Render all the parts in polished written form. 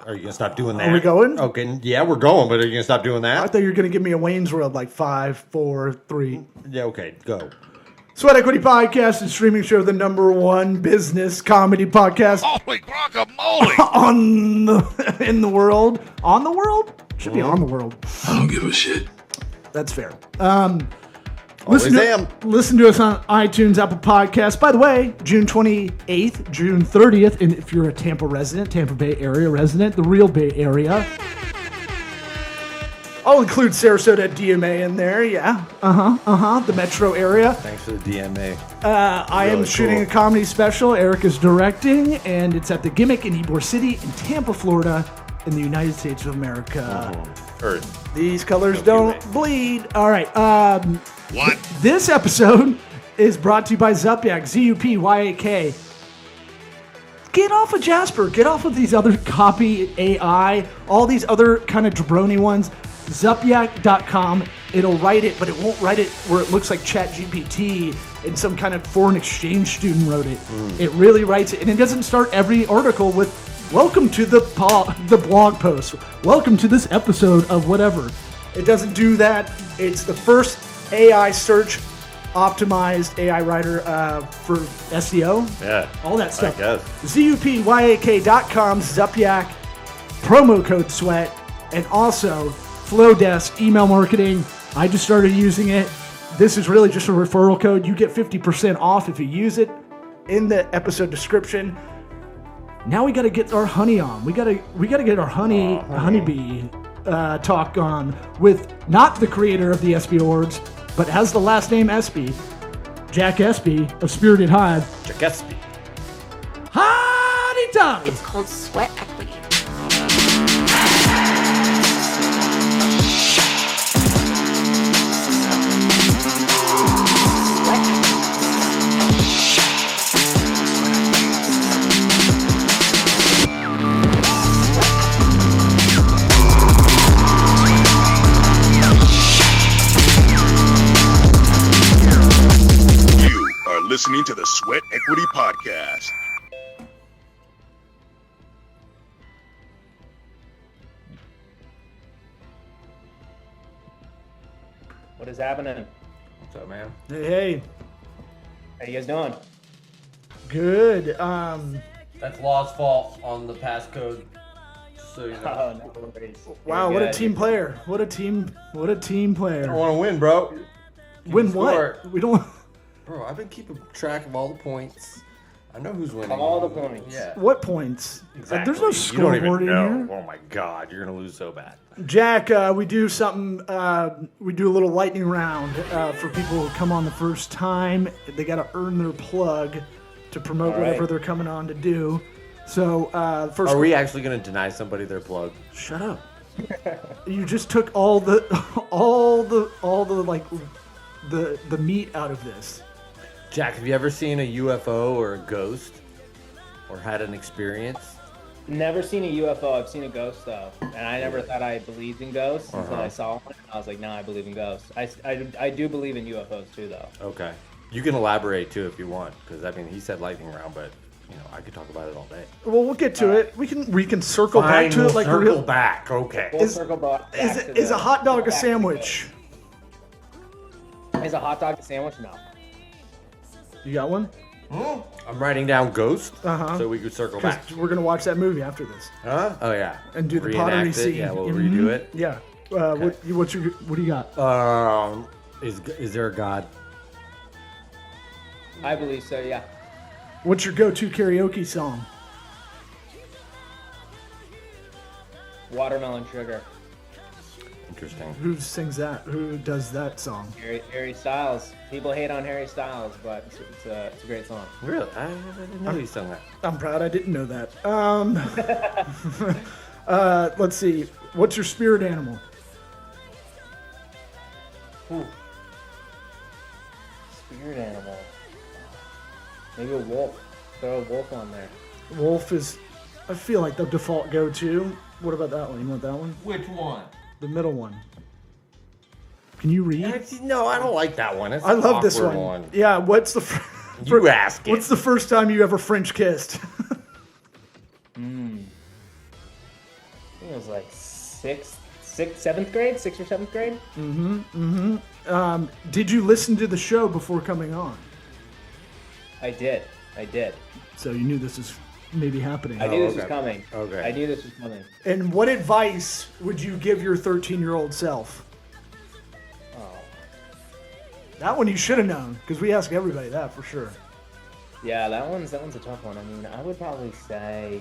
Are you going to stop doing that? Are we going? Okay, yeah, we're going, but are you going to stop doing I that? thought you were going to give me a Wayne's World, like 5, 4, 3. Yeah, okay, go. Sweat Equity Podcast and streaming show, the #1 business comedy podcast Holy guacamole! in the world. On the world? Should be on the world. I don't give a shit. That's fair. Always Listen to us on iTunes, Apple Podcasts. By the way, June 28th, June 30th, and if you're a Tampa resident, Tampa Bay area resident, the real Bay Area, I'll include Sarasota DMA in there, yeah. The metro area. Thanks for the DMA. I am Really shooting cool. a comedy special. Eric is directing, and it's at the Gimmick in Ybor City in Tampa, Florida, in the United States of America. Earth. These colors Don't don't do bleed. All right. What? This episode is brought to you by Zupyak, Zupyak. Get off of Jasper. Get off of these other copy AI, all these other kind of jabroni ones. Zupyak.com. It'll write it, but it won't write it where it looks like ChatGPT and some kind of foreign exchange student wrote it. It really writes it, and it doesn't start every article with "Welcome to the blog post. Welcome to this episode of whatever." It doesn't do that. It's the first AI search optimized AI writer for SEO. Yeah. All that stuff. I guess. Zupyak.com, Zupyak, promo code SWEAT, and also Flowdesk email marketing. I just started using it. This is really just a referral code. You get 50% off if you use it in the episode description. Now we got to get our honey on. We got to get our honeybee talk on with not the creator of the Espy Awards, but has the last name Espy, Jack Espy of Spirited Hive. Jack Espy. Honey time. It's called sweat equity. You are listening to the Sweat Equity Podcast. What is happening? What's up, man? Hey, How you guys doing? good. That's Law's fault on the passcode. Just so you know. Oh, no worries. Wow, You're what a good. team player. What a team I player. want to win, bro. Win score. what? We don't. Bro, I've been keeping track of all the points. I know who's winning. All the points. Yeah. What points? Exactly. There's no You don't even scoreboard in know. here. Oh my God, you're gonna lose so bad. Jack, we do something. We do a little lightning round for people who come on the first time. They got to earn their plug to promote All right. whatever they're coming on to do. So first, Are we actually gonna deny somebody their plug? shut up. You just took all the like the meat out of this. Jack, have you ever seen a UFO or a ghost, or had an experience? Never seen a UFO. I've seen a ghost though, and I never thought I believed in ghosts until I saw one. I was like, no, I believe in ghosts. I do believe in UFOs too, though. Okay, you can elaborate too if you want, because I mean he said lightning round, but you know I could talk about it all day. Well, we'll get to it. We can circle back to we'll it like a circle real. back. Okay. We'll Is- circle back to Is the- a hot dog a back to the sandwich? ghost. Is a hot dog a sandwich? No. You got one? I'm writing down ghost, Uh-huh. so we could circle back. Because we're gonna watch that movie after this Huh? Oh yeah. and do the Reenact pottery it? scene. Yeah, we'll Mhm. redo it. Yeah. What do you got? Is there a God? I believe so. Yeah. What's your go-to karaoke song? Watermelon sugar. Interesting. Who sings that? Who does that song? Harry Styles. People hate on Harry Styles, but it's a great song. Really? I didn't know he sung that. I'm proud I didn't know that. Let's see. What's your spirit animal? Spirit animal. Maybe a wolf. Throw a wolf on there. Wolf is, I feel like the default go-to. What about that one? You want that one? Which one? The middle one. Can you read? No, I don't like that one. It's I an love this awkward one. Yeah. What's the? You ask it. What's the first time you ever French kissed? think it was like seventh grade, 6th or 7th grade. Did you listen to the show before coming on? I did. So you knew this was maybe happening. I knew this was coming. Okay. I knew this was coming. And what advice would you give your 13-year-old self? Oh. That one you should have known, because we ask everybody that for sure. Yeah, that one's a tough one. I mean, I would probably say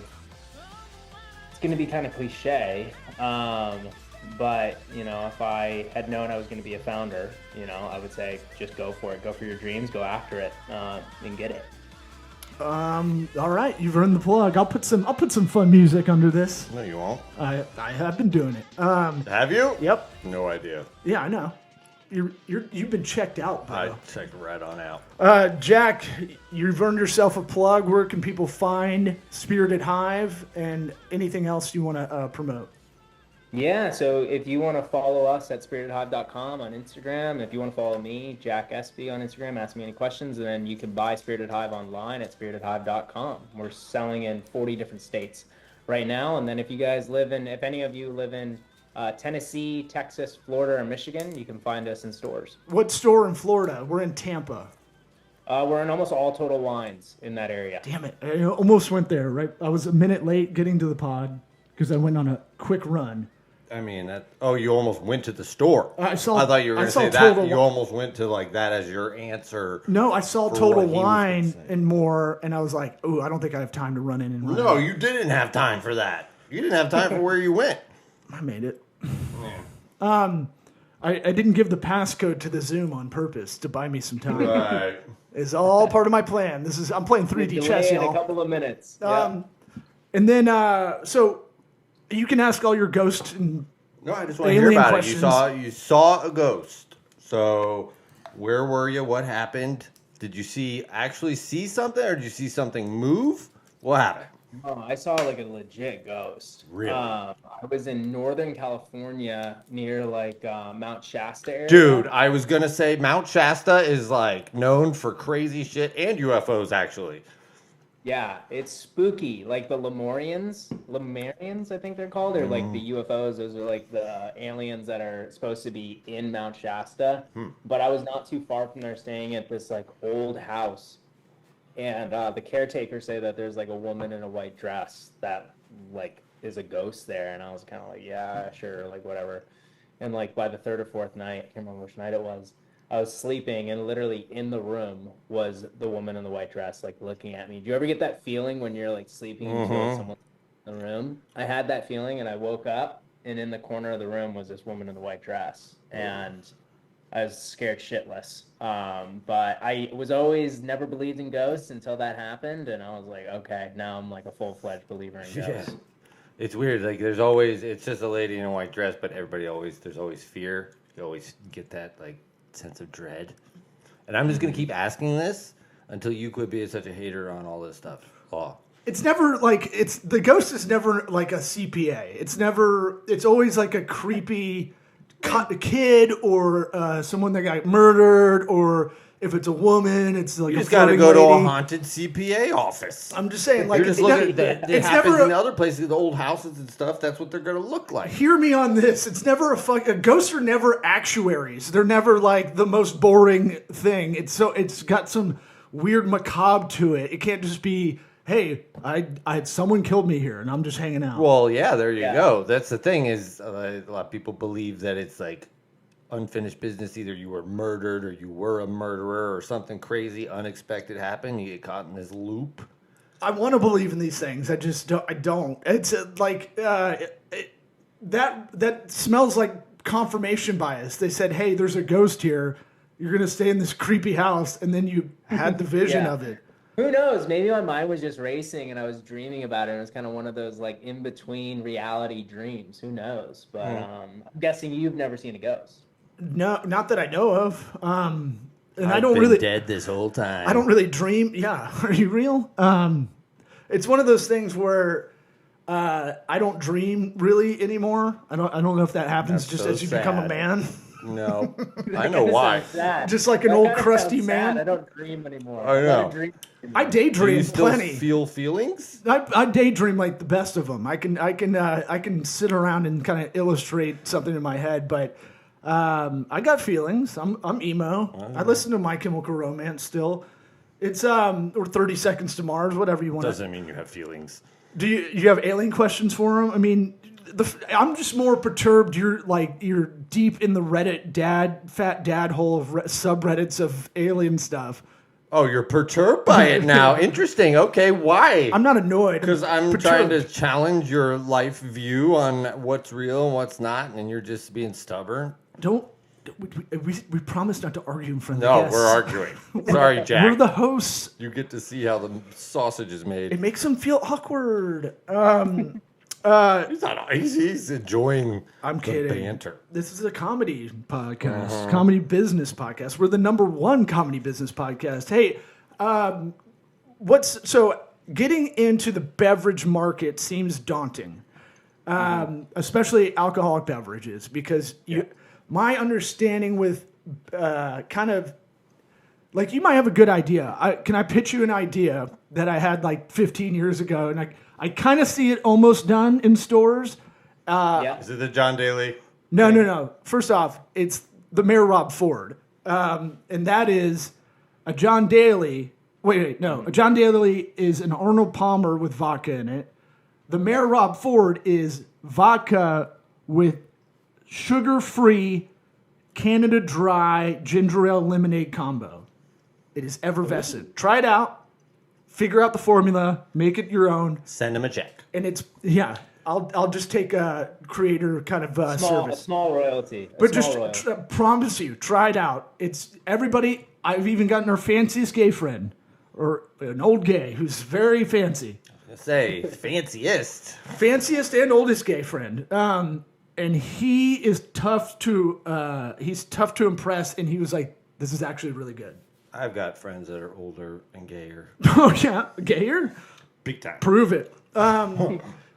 it's going to be kind of cliche, but if I had known I was going to be a founder, I would say just go for it, go for your dreams, go after it, and get it. All right, you've earned the plug. I'll put some fun music under this. No, you won't. I have been doing it. Have you? Yep. No idea. Yeah, I know. You've been checked out, bro. I checked right on out. Jack, you've earned yourself a plug. Where can people find Spirited Hive and anything else you want to promote? Yeah, so if you want to follow us at spiritedhive.com on Instagram, if you want to follow me, Jack Espy on Instagram, ask me any questions, and then you can buy Spirited Hive online at spiritedhive.com. We're selling in 40 different states right now, and then if any of you live in Tennessee, Texas, Florida, or Michigan, you can find us in stores. What store in Florida? We're in Tampa. We're in almost all Total Wines in that area. Damn it. I almost went there, right? I was a minute late getting to the pod because I went on a quick run. I mean, you almost went to the store. I thought you were going to say that. You almost went to like that as your answer. No, I saw Total Wine and more, and I was like, "Oh, I don't think I have time to run in and run." No, you didn't have time for that. You didn't have time for where you went. I made it. I didn't give the passcode to the Zoom on purpose to buy me some time. Right. It's all part of my plan. I'm playing 3D chess, y'all. A couple of minutes. And then, so you can ask all your ghost and no, I just want to hear about questions. It. You saw a ghost. So where were you? What happened? Did you actually see something, or did you see something move? What happened? Oh, I saw like a legit ghost. Really? I was in Northern California near like Mount Shasta area. Dude, I was going to say Mount Shasta is like known for crazy shit and UFOs actually. Yeah, it's spooky. Like the Lemurians, I think they're called. They're like the UFOs. Those are like the aliens that are supposed to be in Mount Shasta. But I was not too far from there, staying at this like old house. And the caretakers say that there's like a woman in a white dress that like is a ghost there. And I was kind of like, yeah, sure, like whatever. And like by the third or fourth night, I can't remember which night it was, I was sleeping, and literally in the room was the woman in the white dress, like looking at me. Do you ever get that feeling when you're like sleeping and you feel like someone's in the room? I had that feeling, and I woke up, and in the corner of the room was this woman in the white dress, and I was scared shitless. But I was always never believed in ghosts until that happened, and I was like, okay, now I'm like a full-fledged believer in ghosts. Yeah. It's weird. Like it's just a lady in a white dress, but there's always fear. You always get that like sense of dread. And I'm just going to keep asking this until you quit being such a hater on all this stuff. Oh. It's never like the ghost is never like a CPA. It's always like a creepy kid or someone that got murdered, or if it's a woman, it's like you a just got to go lady. to a haunted CPA office. I'm just saying, like, you're just looking at it happens in other places, the old houses and stuff. That's what they're going to look like. Hear me on this. It's never ghosts are never actuaries. They're never like the most boring thing. It's got some weird macabre to it. It can't just be, hey, someone killed me here and I'm just hanging out. Well, yeah, there you go. That's the thing is a lot of people believe that it's like unfinished business. Either you were murdered or you were a murderer or something crazy unexpected happened. You get caught in this loop. I want to believe in these things. I just don't. I don't. It's like that smells like confirmation bias. They said, hey, there's a ghost here. You're going to stay in this creepy house. And then you had the vision of it. Who knows? Maybe my mind was just racing and I was dreaming about it. And it was kind of one of those like in between reality dreams. Who knows? But I'm guessing you've never seen a ghost. No, not that I know of. And I've I don't been really dead this whole time. I don't really dream. Yeah, are you real? It's one of those things where I don't dream really anymore. I don't know if that happens as you become a man. No, I know why. Just like an old crusty man. I don't dream anymore. I know. don't dream I anymore. Do you daydream still plenty. feel feelings? I daydream like the best of them. I can sit around and kind of illustrate something in my head, but I got feelings. I'm emo. I listen to My Chemical Romance still. It's or 30 Seconds to Mars, whatever you want. Doesn't mean you have feelings. Do you have alien questions for him? I mean, I'm just more perturbed. You're deep in the Reddit fat dad hole of subreddits of alien stuff. Oh, you're perturbed by it now. Interesting. Okay, why? I'm not annoyed. Because I'm perturbed. trying to challenge your life view on what's real and what's not, and you're just being stubborn. We promised not to argue in front of No, the guests. we're arguing. Sorry, Jack. We're the hosts. You get to see how the sausage is made. It makes them feel awkward. He's enjoying I'm the kidding. banter. This is a comedy podcast, comedy business podcast. We're the #1 comedy business podcast. Hey, getting into the beverage market seems daunting, especially alcoholic beverages, because my understanding with kind of like you might have a good idea. Can I pitch you an idea that I had like 15 years ago, and I kind of see it almost done in stores. Is it the John Daly? No. First off, it's the Mayor Rob Ford. And that is a John Daly. Wait, no. A John Daly is an Arnold Palmer with vodka in it. The Mayor Rob Ford is vodka with sugar-free Canada Dry ginger ale lemonade combo. It is effervescent. Try it out. Figure out the formula, make it your own, Send him a check. and it's I'll just take a creator kind of A service, small royalty. but just promise you, try it out. It's everybody. I've even gotten our fanciest gay friend, or an old gay who's very fancy, Fanciest. fanciest and oldest gay friend. And he is tough to impress. And he was like, "This is actually really good." I've got friends that are older and gayer. Oh yeah, gayer. Big time. Prove it.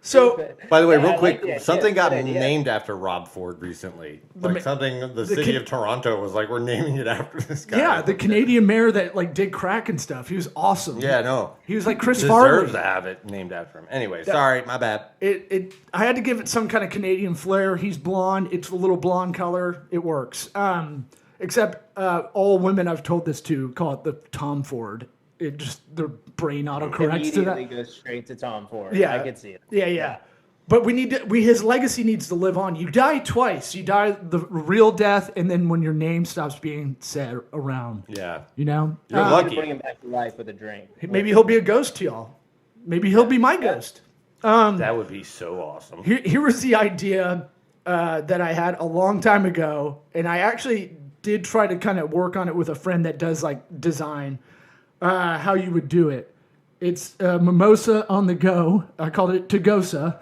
So By the way, Yeah, real I quick, like the idea. something got Good idea. named after Rob Ford recently. Like the city of Toronto was like, we're naming it after this guy. yeah, the Canadian mayor that like did crack and stuff. He was awesome. Yeah, no. He was like Chris Deserves Farley. to have it named after him. Anyway, sorry, my bad. I had to give it some kind of Canadian flair. He's blonde. It's a little blonde color. It works. Except all women I've told this to call it the Tom Ford. It just their brain autocorrects to Immediately that. goes straight to Tom Ford. Yeah, I could see it. Yeah. But his legacy needs to live on. You die twice. You die the real death, and then when your name stops being said around. Yeah. You know? You're You lucky. bring him back to life with a drink. Maybe he'll be a ghost to y'all. Maybe he'll be my ghost. That would be so awesome. Here was the idea that I had a long time ago, and I actually did try to kind of work on it with a friend that does like design, how you would do it. It's mimosa on the go. I called it Tagosa.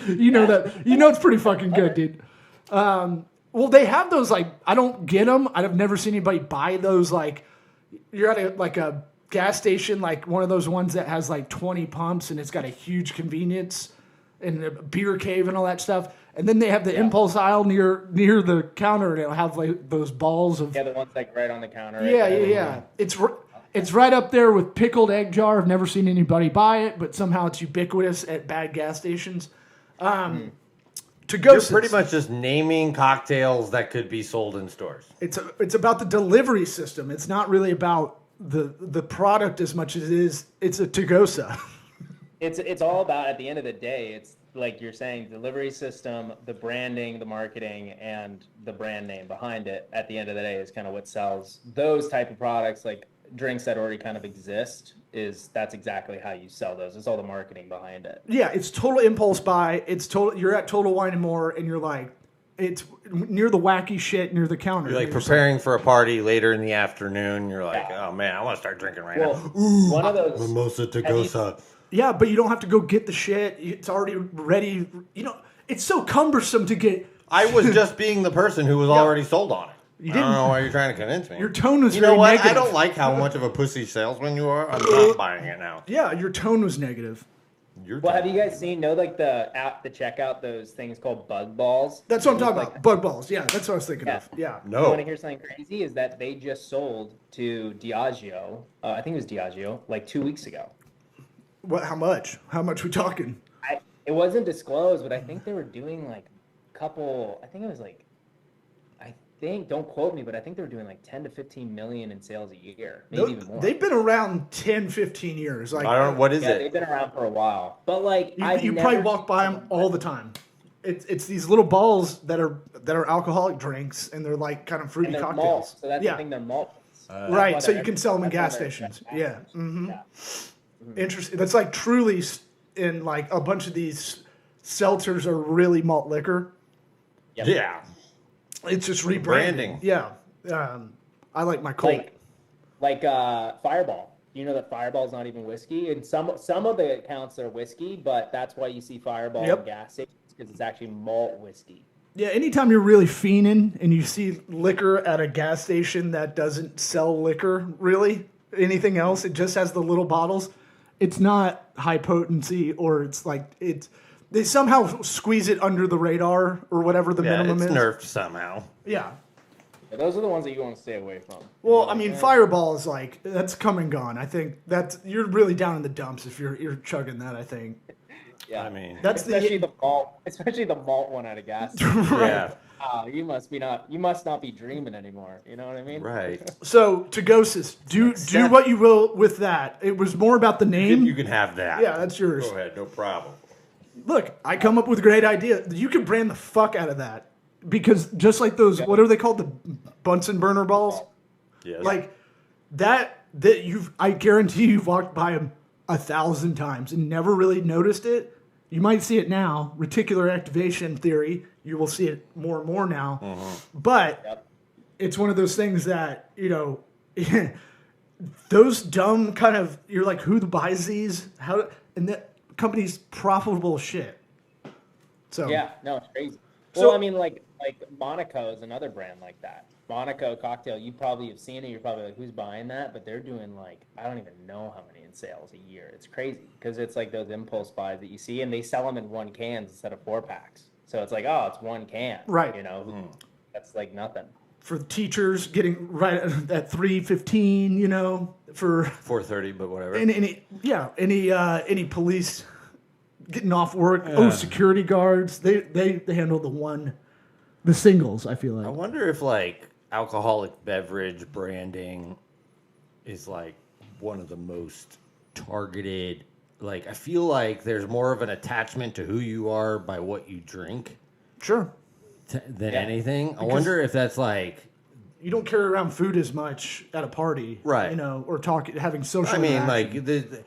You know it's pretty fucking good, dude. Well, they have those like I don't get them. I've never seen anybody buy those. Like you're at a gas station, like one of those ones that has like 20 pumps and it's got a huge convenience and a beer cave and all that stuff. And then they have the impulse aisle near the counter, and it'll have like those balls of Yeah, the ones like right on the counter. Right yeah. there. It's right up there with pickled egg jar. I've never seen anybody buy it, but somehow it's ubiquitous at bad gas stations. To go, You're pretty much just naming cocktails that could be sold in stores. It's about the delivery system. It's not really about the product as much as it's a Tagosa. It's all about, at the end of the day, it's like you're saying, delivery system, the branding, the marketing, and the brand name behind it. At the end of the day, is kind of what sells those type of products, like drinks that already kind of exist. That's exactly how you sell those. It's all the marketing behind it. Yeah, it's total impulse buy. You're at Total Wine and More, and you're like, it's near the wacky shit near the counter. You're like preparing for a party later in the afternoon. You're like, oh man, I want to start drinking right Well, now. Ooh, one of those mimosa Tagosa. Yeah, but you don't have to go get the shit. It's already ready. You know, it's so cumbersome to get. I was just being the person who was already sold on it. I didn't- don't know why you're trying to convince me. Your tone was You very know what? negative. I don't like how much of a pussy salesman you are. I'm not buying it now. Yeah, your tone was negative. Well, have you guys seen, like the checkout, those things called bug balls? That's what I'm talking about. Bug balls. Yeah, that's what I was thinking of. Yeah. You No. want to hear something crazy? Is that they just sold to Diageo, I think it was Diageo, like 2 weeks ago. What? How much? How much we talking? It wasn't disclosed, but I think they were doing like a couple, I think it was like, don't quote me, but I think they were doing like 10 to 15 million in sales a year, maybe even more. They've been around 10, 15 years. Like, I don't know, what is it? They've been around for a while. But like, you probably walk by them all the time. It's these little balls that are alcoholic drinks, and they're like kind of fruity cocktails. Malt, so that's the thing, they're malt. Right, so you can sell them in gas stations. Yeah. Mm-hmm. Interesting. That's like Truly, in like a bunch of these seltzers are really malt liquor. Yep. Yeah. It's just rebranding. Yeah. I like my Colt. Like Fireball. You know that Fireball's not even whiskey? And some of the accounts are whiskey, but that's why you see Fireball in gas stations, because it's actually malt whiskey. Yeah, anytime you're really fiending and you see liquor at a gas station that doesn't sell liquor, really, anything else, it just has the little bottles, it's not high potency, or it's like they somehow squeeze it under the radar or whatever the minimum it's is. nerfed somehow. Yeah. Those are the ones that you want to stay away from. Well, I mean, Fireball is like, that's come and gone. I think you're really down in the dumps if you're chugging that, I think. Yeah, I mean, that's especially the malt one at a gas station. Yeah. You must not be dreaming anymore. You know what I mean? Right. So, Tagosis, do what you will with that. It was more about the name. You can have that. Yeah, that's yours. Go ahead, no problem. Look, I come up with a great idea. You can brand the fuck out of that. Because just like those, what are they called? The Bunsen burner balls? Yes. Like I guarantee you've walked by them 1,000 times and never really noticed it. You might see it now. Reticular activation theory. You will see it more and more now. Mm-hmm. But it's one of those things that, those dumb kind of, you're like, who buys these? And that company's profitable shit. So Yeah, no, it's crazy. So- Well, I mean, like Monaco is another brand like that. Monaco cocktail, you probably have seen it. You're probably like, who's buying that? But they're doing like, I don't even know how many in sales a year. It's crazy because it's like those impulse buys that you see, and they sell them in 1 cans instead of 4-packs. So it's like, oh, it's 1 can, Right. That's like nothing. for teachers getting right at 3:15, for 4:30, but whatever. any police getting off work. Security guards. They handle the singles, I feel like. I wonder if like alcoholic beverage branding is like one of the most targeted. Like, I feel like there's more of an attachment to who you are by what you drink Sure. than anything. I wonder if that's like, You don't carry around food as much at a party, Right. Or having social. I mean, interaction. like,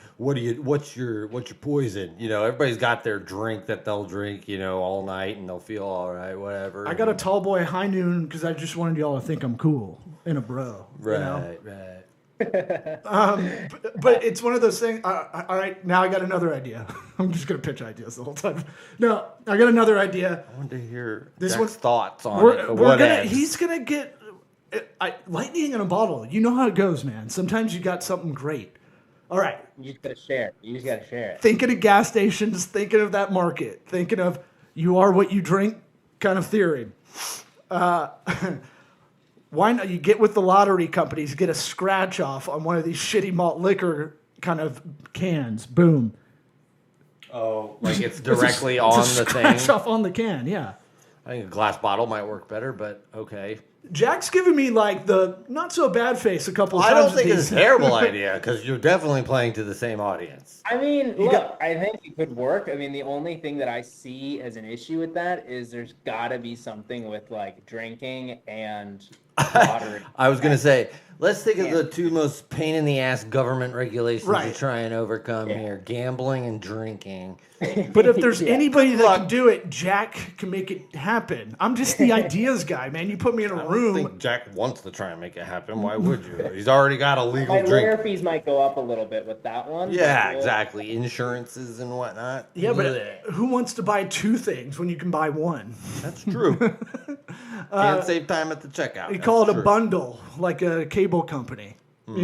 what's your poison? Everybody's got their drink that they'll drink, all night, and they'll feel all right, whatever. I got a tall boy high noon because I just wanted y'all to think I'm cool and a bro. Right. But it's one of those things. All right, now I got another idea. I'm just gonna pitch ideas the whole time. No, I got another idea. I want to hear This Jack's one's- thoughts on it. He's gonna get lightning in a bottle. You know how it goes, man. Sometimes you got something great. All right, You just gotta share it. thinking of gas stations, thinking of that market, thinking of you are what you drink kind of theory. Why not? You get with the lottery companies, get a scratch off on one of these shitty malt liquor kind of cans. Boom. Oh, like it's directly It's on a the thing. scratch off on the can. Yeah. I think a glass bottle might work better, but okay. Jack's giving me like the not so bad face a couple of I times. don't think with it's a these. terrible idea because you're definitely playing to the same audience. I mean, You look, got- I think it could work. I mean, the only thing that I see as an issue with that is there's got to be something with like drinking and lottery. I was going to say, let's think of the two most pain in the ass government regulations Right. to try and overcome here: gambling and drinking. But if there's Yeah. anybody that Look. can do it, Jack can make it happen. I'm just the ideas guy, man. You put me in I a don't room. think Jack wants to try and make it happen. Why would you? He's already got a legal My drink. lawyer fees might go up a little bit with that one. Yeah, but exactly. Insurances and whatnot. Yeah, but Blech. who wants to buy two things when you can buy one? That's true. Can't save time at the checkout. We That's call it a true. bundle, like a cable company. All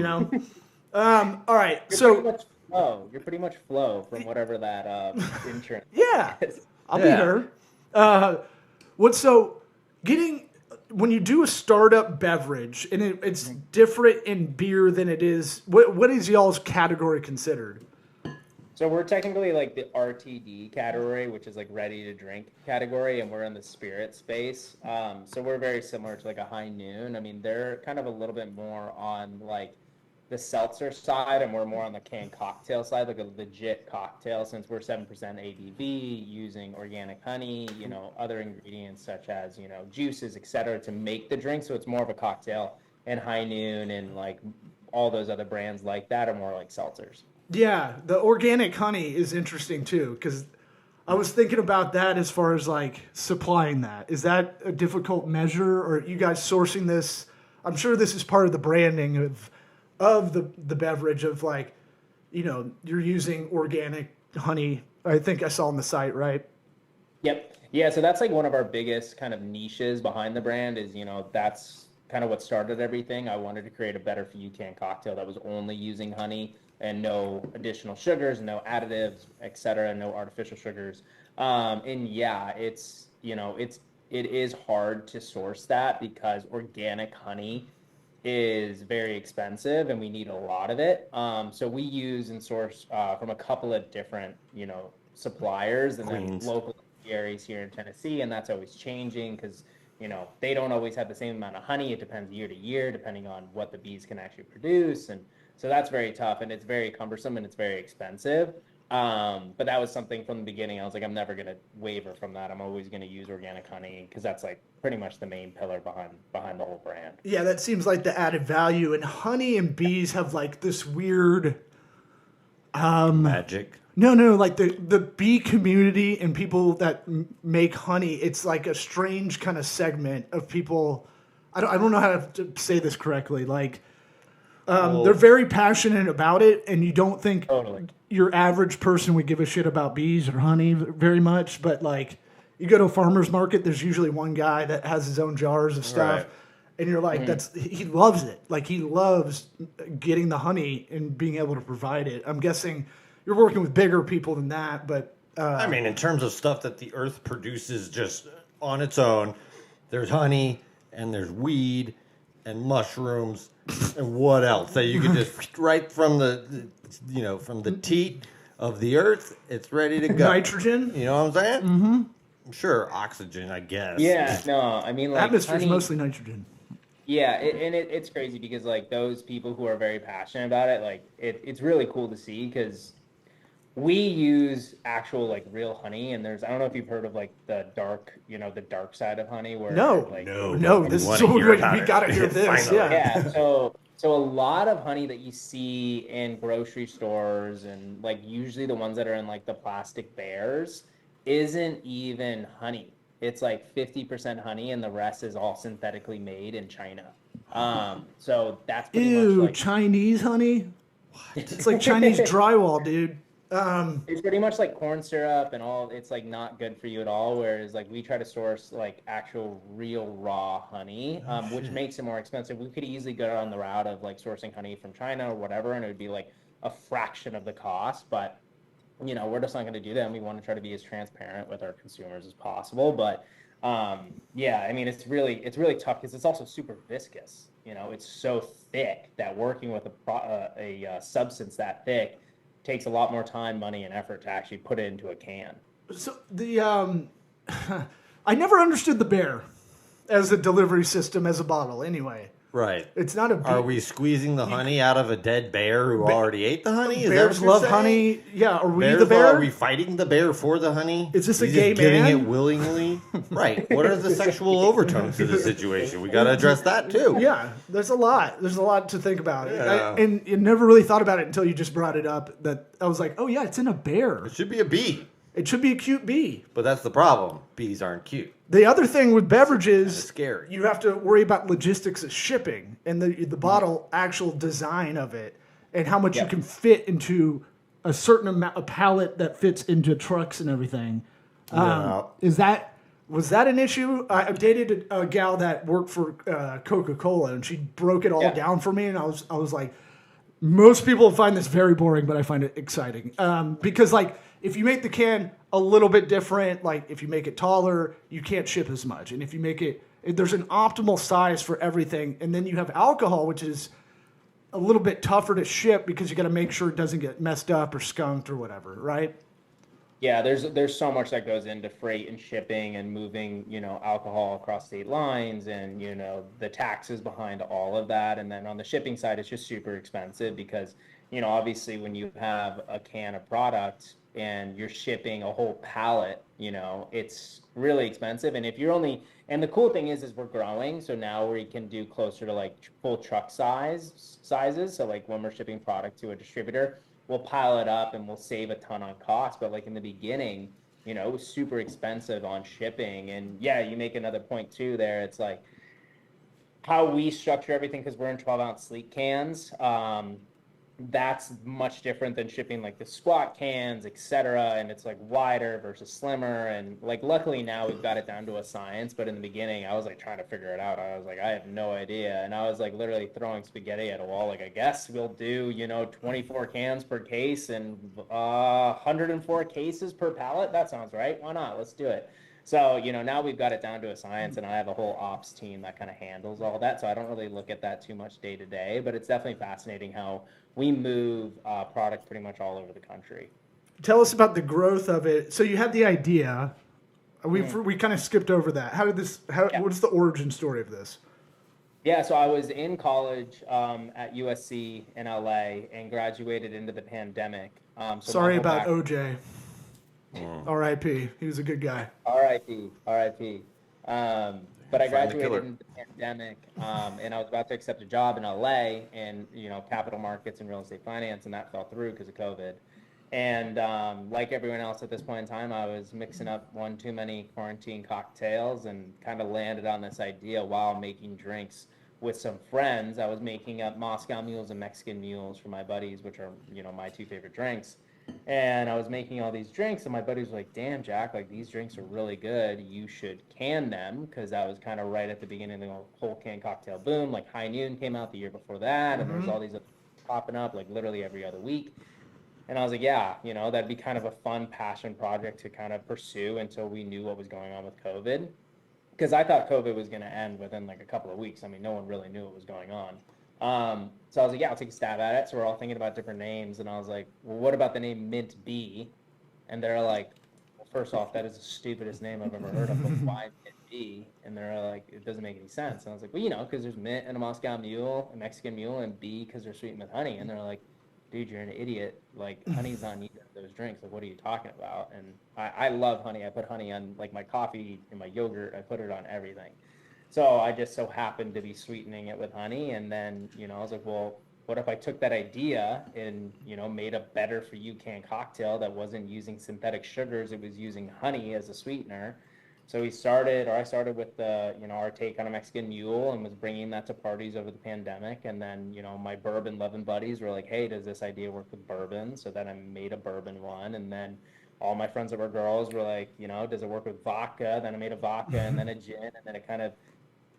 right, You're so pretty much flow. You're pretty much flow from whatever that insurance. Yeah, is. I'll Yeah. be her. When you do a startup beverage and it's different in beer than it is, what is y'all's category considered? So we're technically like the RTD category, which is like ready to drink category, and we're in the spirit space. So we're very similar to like a High Noon. I mean, they're kind of a little bit more on like the seltzer side, and we're more on the canned cocktail side, like a legit cocktail, since we're 7% ABV, using organic honey, other ingredients such as, juices, etc., to make the drink. So it's more of a cocktail, and High Noon and like all those other brands like that are more like seltzers. Yeah, the organic honey is interesting too, because I was thinking about that as far as like supplying that. Is that a difficult measure, or are you guys sourcing this? I'm sure this is part of the branding of the beverage of like, you're using organic honey. I think I saw on the site, right? Yep. Yeah, so that's like one of our biggest kind of niches behind the brand is, that's kind of what started everything. I wanted to create a better for you canned cocktail that was only using honey and no additional sugars, no additives, etc., no artificial sugars. And yeah, it is hard to source that because organic honey is very expensive and we need a lot of it. So we use and source from a couple of different, suppliers and Queens. then local areas here in Tennessee, and that's always changing because they don't always have the same amount of honey. It depends year to year, depending on what the bees can actually produce, and so that's very tough, and it's very cumbersome, and it's very expensive. But that was something from the beginning. I was like, I'm never going to waver from that. I'm always going to use organic honey because that's like pretty much the main pillar behind the whole brand. Yeah, that seems like the added value. And honey and bees have like this weird Magic. No, like the bee community and people that make honey, it's like a strange kind of segment of people. I don't know how to say this correctly. Like, they're very passionate about it, and you don't think Totally. your average person would give a shit about bees or honey very much. But like, you go to a farmer's market, there's usually one guy that has his own jars of stuff. Right. And you're like, he loves it. Like, he loves getting the honey and being able to provide it. I'm guessing you're working with bigger people than that, but I mean, in terms of stuff that the earth produces just on its own, there's honey and there's weed and mushrooms and what else that you can just right from from the teat of the earth, it's ready to go. nitrogen. You know what I'm saying? Mm-hmm. Sure, oxygen, I guess. Yeah, no, I mean, like, Atmosphere is honey, mostly nitrogen. yeah, it's crazy because like those people who are very passionate about it, like it's really cool to see because we use actual like real honey, and I don't know if you've heard of like the dark side of honey where No. like No, this is wanna so hear we about it. got to hear this. Finally. Yeah. yeah, so a lot of honey that you see in grocery stores and like usually the ones that are in like the plastic bears isn't even honey. It's like 50% honey and the rest is all synthetically made in China. So that's pretty Ew, much like Chinese honey. It's like Chinese drywall, dude. it's pretty much like corn syrup and all. It's like not good for you at all. Whereas like we try to source like actual real raw honey, which makes it more expensive. We could easily go down the route of like sourcing honey from China or whatever, and it would be like a fraction of the cost. But we're just not going to do that. And we want to try to be as transparent with our consumers as possible. But yeah, I mean, it's really tough because it's also super viscous. It's so thick that working with a substance that thick takes a lot more time, money, and effort to actually put it into a can. So I never understood the bear as a delivery system as a bottle. Anyway, Right. it's not a. Are we squeezing the honey out of a dead bear who already ate the honey? Is that Bears what you're love saying? honey. Yeah, are we Bears, the bear? Are we fighting the bear for the honey? Is this a He's gay just giving man? it willingly? Right. What are the sexual overtones to the situation? We got to address that too. Yeah, there's a lot. There's a lot to think about. Yeah. And you never really thought about it until you just brought it up. That I was like, oh yeah, it's in a bear. It should be a bee, It should be a cute bee. but that's the problem. Bees aren't cute. The other thing with beverages, Kinda scary. you have to worry about logistics of shipping and the bottle actual design of it and how much you Yeah. can fit into a certain amount, a pallet that fits into trucks and everything. Yeah. Was that an issue? I dated a gal that worked for Coca-Cola, and she broke it all Yeah. down for me, and I was like, Most people find this very boring, but I find it exciting because, like, if you make the can a little bit different, like if you make it taller, you can't ship as much, and if you make it, there's an optimal size for everything, and then you have alcohol, which is a little bit tougher to ship because you got to make sure it doesn't get messed up or skunked or whatever, right? Yeah, there's so much that goes into freight and shipping and moving, alcohol across state lines and, the taxes behind all of that. And then on the shipping side, it's just super expensive because, obviously when you have a can of product and you're shipping a whole pallet, it's really expensive. And if you're and the cool thing is we're growing. So now we can do closer to like full truck sizes. So like when we're shipping product to a distributor, we'll pile it up and we'll save a ton on cost. But like in the beginning, it was super expensive on shipping. And yeah, you make another point too there. It's like how we structure everything because we're in 12-ounce sleek cans. That's much different than shipping like the squat cans, etc. And it's like wider versus slimmer. And like luckily now we've got it down to a science. But in the beginning, I was like trying to figure it out. I was like, I have no idea. And I was like literally throwing spaghetti at a wall. Like, I guess we'll do 24 cans per case and 104 cases per pallet. That sounds right. Why not? Let's do it. So, now we've got it down to a science, and I have a whole ops team that kind of handles all that. So I don't really look at that too much day to day, but it's definitely fascinating how we move product pretty much all over the country. Tell us about the growth of it. So you had the idea. We kind of skipped over that. What's the origin story of this? Yeah, so I was in college at USC in LA and graduated into the pandemic. Sorry about OJ. R.I.P. He was a good guy. R.I.P. But I graduated in the pandemic, and I was about to accept a job in LA in capital markets and real estate finance, and that fell through because of COVID. And like everyone else at this point in time, I was mixing up one too many quarantine cocktails and kind of landed on this idea while making drinks with some friends. I was making up Moscow mules and Mexican mules for my buddies, which are my two favorite drinks. And I was making all these drinks, and my buddies were like, damn, Jack, like these drinks are really good. You should can them, because that was kind of right at the beginning of the whole can cocktail boom. Like High Noon came out the year before that, and there's all these popping up like literally every other week. And I was like, yeah, that'd be kind of a fun passion project to kind of pursue until we knew what was going on with COVID. Because I thought COVID was going to end within like a couple of weeks. I mean, no one really knew what was going on. So I was like, yeah, I'll take a stab at it. So we're all thinking about different names. And I was like, well, what about the name Mint B? And they're like, well, first off, that is the stupidest name I've ever heard of. But why Mint B? And they're like, it doesn't make any sense. And I was like, well, because there's mint and a Moscow mule, a Mexican mule, and B because they're sweetened with honey. And they're like, dude, you're an idiot. Like, honey's on either of those drinks. Like, what are you talking about? And I love honey. I put honey on like my coffee and my yogurt. I put it on everything. So I just so happened to be sweetening it with honey. And then, I was like, well, what if I took that idea and, made a better for you canned cocktail that wasn't using synthetic sugars? It was using honey as a sweetener. So I started with the, our take on a Mexican mule and was bringing that to parties over the pandemic. And then, my bourbon loving buddies were like, hey, does this idea work with bourbon? So then I made a bourbon one. And then all my friends that were girls were like, does it work with vodka? Then I made a vodka and then a gin, and then it kind of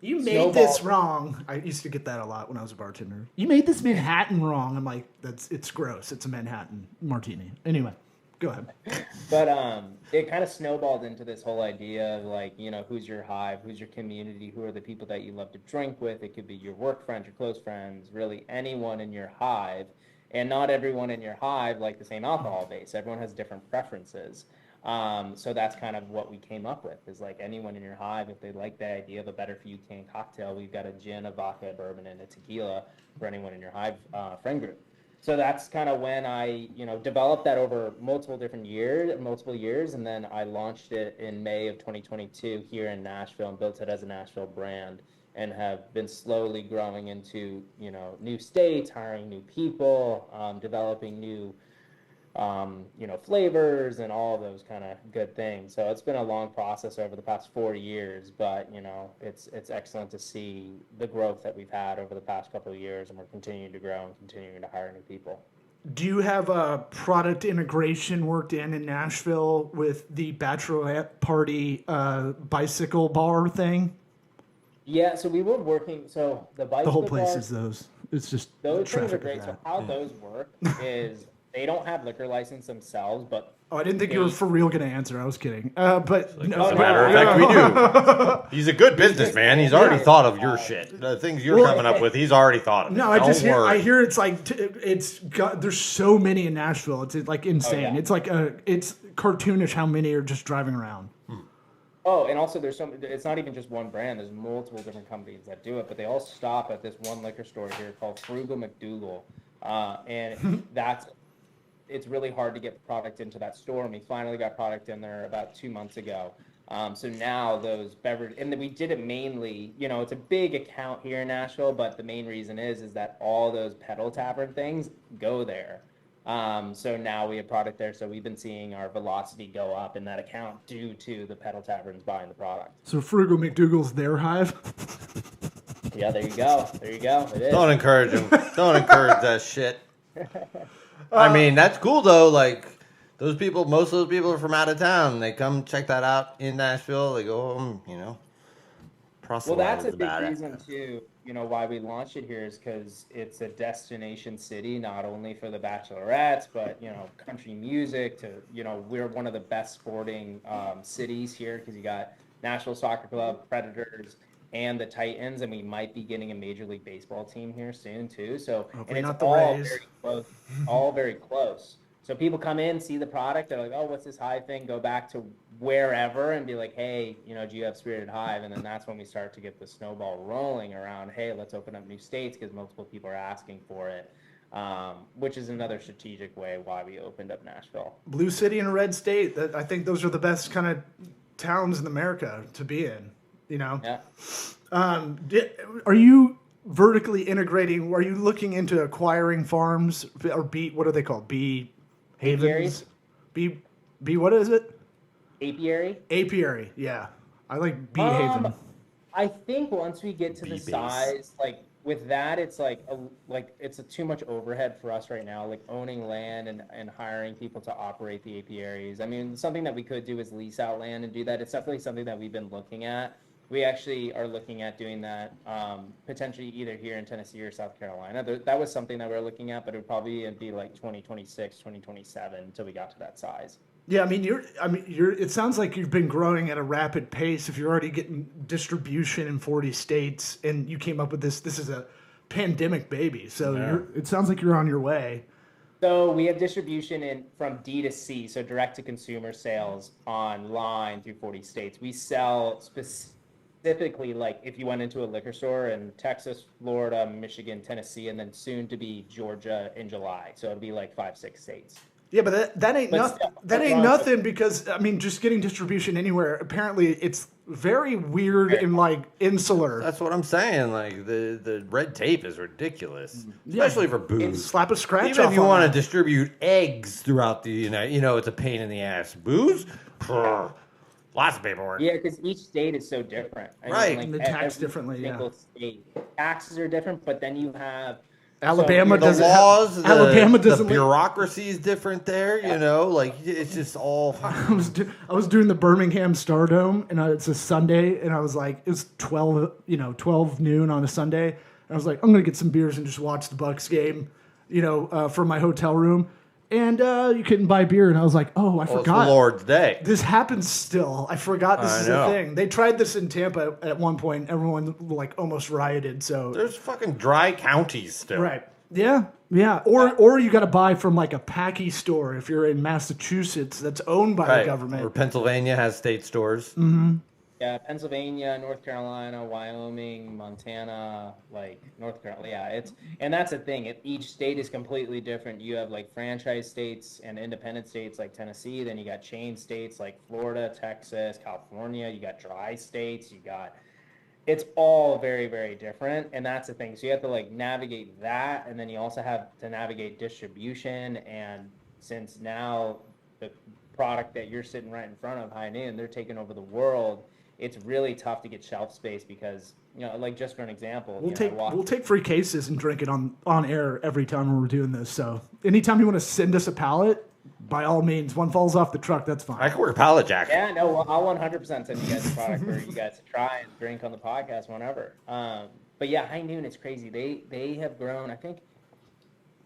You made this wrong. I used to get that a lot when I was a bartender. You made this Manhattan wrong. I'm like, it's gross. It's a Manhattan martini. Anyway, go ahead. But it kind of snowballed into this whole idea of like, who's your hive, who's your community, who are the people that you love to drink with. It could be your work friends, your close friends, really anyone in your hive. And not everyone in your hive like the same alcohol base. Everyone has different preferences. So that's kind of what we came up with, is like anyone in your hive, if they like the idea of a better for you canned cocktail, we've got a gin, a vodka, a bourbon, and a tequila for anyone in your hive friend group. So that's kind of when I, developed that over multiple years, and then I launched it in May of 2022 here in Nashville and built it as a Nashville brand, and have been slowly growing into, new states, hiring new people, developing new flavors and all of those kind of good things. So it's been a long process over the past 4 years, but it's excellent to see the growth that we've had over the past couple of years, and we're continuing to grow and continuing to hire new people. Do you have a product integration worked in Nashville with the bachelorette party bicycle bar thing? Yeah, so we were working. So the bicycle The whole place bar, is those. It's just Those things are traffic great. of So that. how those work is they don't have liquor license themselves, but Oh, I didn't think you were for real going to answer. I was kidding. But Like, no, as a matter of fact, we do. He's a good businessman. He's already thought of your shit. The things you're coming up with, he's already thought of. No, I hear it's like it's got. There's so many in Nashville. It's like insane. yeah. It's like it's cartoonish how many are just driving around. Oh, and also there's some. It's not even just one brand. There's multiple different companies that do it, but they all stop at this one liquor store here called Frugal McDougal, and it's really hard to get product into that store. And we finally got product in there about 2 months ago. So now those beverage, and we did it mainly. You know, it's a big account here in Nashville, but the main reason is that all those pedal tavern things go there. So now we have product there. So we've been seeing our velocity go up in that account due to the pedal taverns buying the product. So Frugal McDougal's their hive. Yeah, there you go. There you go. It is. Don't encourage him. Don't encourage that shit. I mean, that's cool though. Like those people, most of those people are from out of town. They come check that out in Nashville. They go home, you know. Well, that's a big about reason too. You know why we launched it here is because it's a destination city, not only for the bachelorettes, but you know, country music. We're one of the best sporting cities here because you got Nashville Soccer Club, Predators, and the Titans, and we might be getting a Major League Baseball team here soon too. So, Hopefully and it's not the all Rays. very close, all very close. So people come in, see the product, they're like, "Oh, what's this Hive thing?" Go back to wherever and be like, "Hey, you know, do you have Spirited Hive?" And then that's when we start to get the snowball rolling around. Hey, let's open up new states because multiple people are asking for it, which is another strategic way why we opened up Nashville. Blue city and a red state. I think those are the best kind of towns in America to be in. You know. Yeah. Are you vertically integrating? Are you looking into acquiring farms or what are they called? Bee havens? Bee what is it? Apiary. Apiary. Yeah, I like bee haven. I think once we get to the Bee-base. size, like with that, it's it's too much overhead for us right now. Like owning land and hiring people to operate the apiaries. I mean, something that we could do is lease out land and do that. It's definitely something that we've been looking at. We actually are looking at doing that potentially either here in Tennessee or South Carolina. That was something that we were looking at, but it would probably be like 2026, 2027 until we got to that size. Yeah, I mean, it sounds like you've been growing at a rapid pace. If you're already getting distribution in 40 states, and you came up with this is a pandemic baby. So it sounds like you're on your way. So we have distribution from D to C, so direct to consumer sales online through 40 states. We sell specifically, like if you went into a liquor store in Texas, Florida, Michigan, Tennessee, and then soon to be Georgia in July. So it'll be like 5-6 states. Yeah, but that ain't nothing. That ain't nothing because I mean, just getting distribution anywhere. Apparently, it's very weird and like insular. That's what I'm saying. Like the red tape is ridiculous, especially for booze. Slap a scratch Even off if you on want to that. distribute eggs throughout the United, it's a pain in the ass. Booze, lots of paperwork. Yeah, because each state is so different. Right. And they tax differently, Single state taxes are different, but then you have Alabama The doesn't. laws, Alabama the doesn't. bureaucracy is different there. Like it's just all. I was doing the Birmingham Stardome, and it's a Sunday, and I was like, it was 12 noon on a Sunday, and I was like, I'm gonna get some beers and just watch the Bucks game, from my hotel room, and you couldn't buy beer, and I was like, oh, I It's forgot. Lord's Day. This happens still. I forgot this is know. a thing. They tried this in Tampa at one point. Everyone like almost rioted. So There's fucking dry counties still. right, yeah. Or you got to buy from like a packy store if you're in Massachusetts that's owned by the Right. government. Or Pennsylvania has state stores. Yeah, Pennsylvania, North Carolina, Wyoming, Montana, like North Carolina. Yeah, and that's the thing. Each state is completely different. You have like franchise states and independent states like Tennessee. Then you got chain states like Florida, Texas, California. You got dry states. It's all very, very different. And that's the thing. So you have to like navigate that. And then you also have to navigate distribution. And since now the product that you're sitting right in front of, High Noon, they're taking over the world. It's really tough to get shelf space because, like just for an example, We'll take free cases and drink it on air every time we're doing this. So anytime you want to send us a pallet, by all means, one falls off the truck, that's fine. I can work pallet jack. Yeah, no, I'll 100% send you guys a product for you guys to try and drink on the podcast whenever. But But yeah, High Noon, it's crazy. They have grown, I think,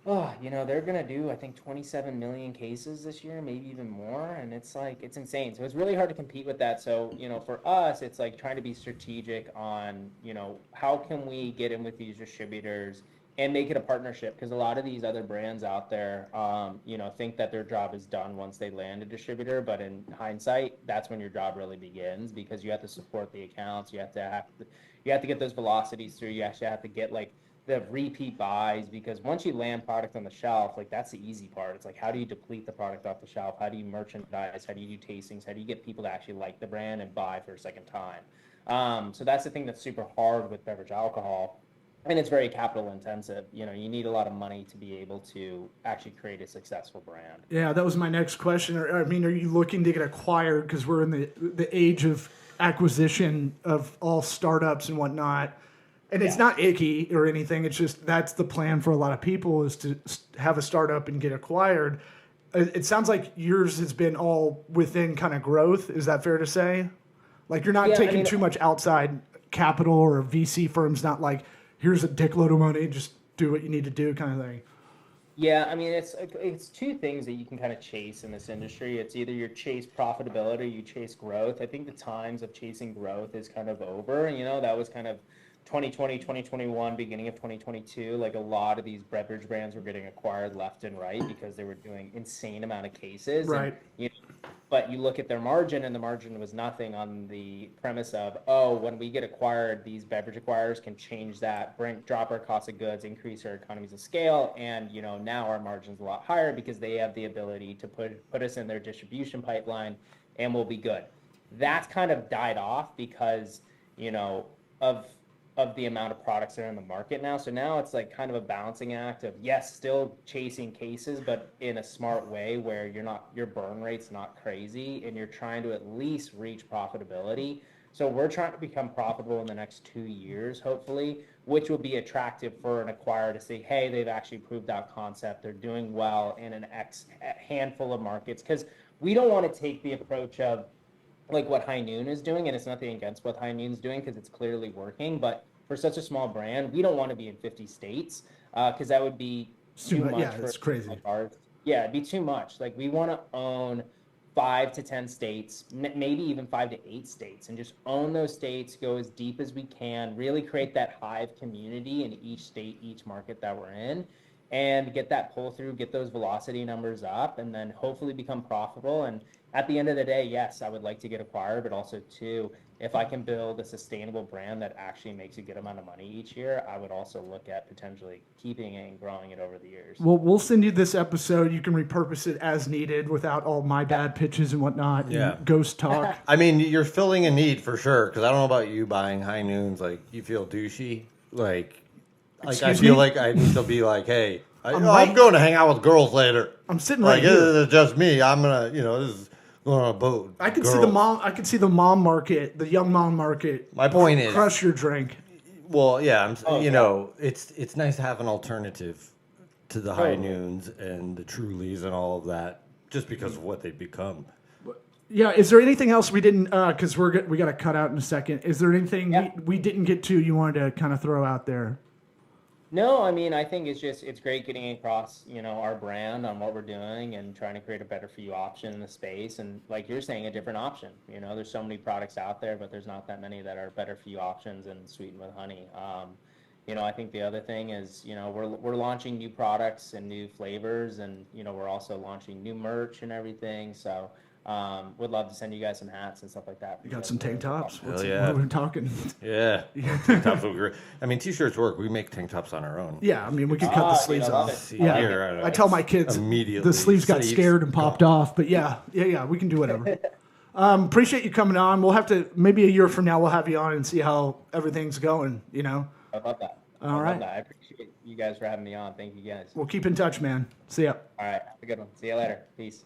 they're going to do, I think, 27 million cases this year, maybe even more. And it's like, it's insane. So it's really hard to compete with that. So, for us, it's like trying to be strategic on, how can we get in with these distributors and make it a partnership? Because a lot of these other brands out there, think that their job is done once they land a distributor. But in hindsight, that's when your job really begins, because you have to support the accounts. You have to get those velocities through. You actually have to get like the repeat buys, because once you land product on the shelf, like that's the easy part. It's like, how do you deplete the product off the shelf? How do you merchandise? How do you do tastings? How do you get people to actually like the brand and buy for a second time? So that's the thing that's super hard with beverage alcohol. And it's very capital intensive. You need a lot of money to be able to actually create a successful brand. Yeah, that was my next question. Are you looking to get acquired? Because we're in the age of acquisition of all startups and whatnot. And it's not icky or anything. It's just that's the plan for a lot of people, is to have a startup and get acquired. It sounds like yours has been all within kind of growth. Is that fair to say? Like you're not taking too much outside capital, or VC firms not like, here's a dickload of money, just do what you need to do kind of thing. Yeah, it's two things that you can kind of chase in this industry. It's either you chase profitability or you chase growth. I think the times of chasing growth is kind of over. That was kind of 2020, 2021, beginning of 2022, like a lot of these beverage brands were getting acquired left and right because they were doing insane amount of cases. Right. And, but you look at their margin, and the margin was nothing on the premise of, when we get acquired, these beverage acquirers can change that, drop our cost of goods, increase our economies of scale, and now our margin's a lot higher because they have the ability to put us in their distribution pipeline, and we'll be good. That's kind of died off because of the amount of products that are in the market now. So now it's like kind of a balancing act of, yes, still chasing cases, but in a smart way where your burn rate's not crazy, and you're trying to at least reach profitability. So we're trying to become profitable in the next 2 years, hopefully, which will be attractive for an acquirer to say, hey, they've actually proved out concept. They're doing well in a handful of markets. Because we don't want to take the approach of like what High Noon is doing, and it's nothing against what High Noon's doing because it's clearly working, but for such a small brand, we don't want to be in 50 states because that would be too much. Yeah, it's crazy. Yeah, it'd be too much. Like we want to own 5 to 10 states, maybe even 5 to 8 states, and just own those states, go as deep as we can, really create that hive community in each state, each market that we're in, and get that pull through, get those velocity numbers up, and then hopefully become profitable. And at the end of the day, yes, I would like to get acquired, but also too, if I can build a sustainable brand that actually makes a good amount of money each year, I would also look at potentially keeping it and growing it over the years. Well, we'll send you this episode. You can repurpose it as needed without all my bad pitches and whatnot. Yeah. And ghost talk. I mean, you're filling a need for sure. Because I don't know about you buying High Noons. Like, you feel douchey. Like I Excuse feel me? like I need to be like, hey, I'm going to hang out with girls later. I'm sitting right like, here. It's just me. I'm gonna, this is going on a boat. I can girls. see the mom. I can see the mom market, the young mom market. My point is, crush your drink. well, yeah, it's nice to have an alternative to the High Noons and the Trulies and all of that, just because of what they've become. Yeah. Is there anything else we didn't? Because we got to cut out in a second. Is there anything we didn't get to you wanted to kind of throw out there? No, I think it's great getting across, our brand on what we're doing and trying to create a better for you option in the space. And like you're saying, a different option. There's so many products out there, but there's not that many that are better for you options and sweetened with honey. I think the other thing is, we're launching new products and new flavors, and we're also launching new merch and everything. So would love to send you guys some hats and stuff like that. You got some tank tops. Hell yeah. What are we talking? Yeah, tank tops will be great. I mean, t-shirts work. We make tank tops on our own. Yeah, we can cut the sleeves off. See, Yeah, here, I tell my kids immediately the sleeves got scared and popped off. But yeah, we can do whatever. Appreciate you coming on. We'll have to, maybe a year from now, we'll have you on and see how everything's going. I love that. All right. Love that. I appreciate you guys for having me on. Thank you guys. We'll keep in touch, man. See ya. All right. Have a good one. See you later. Peace.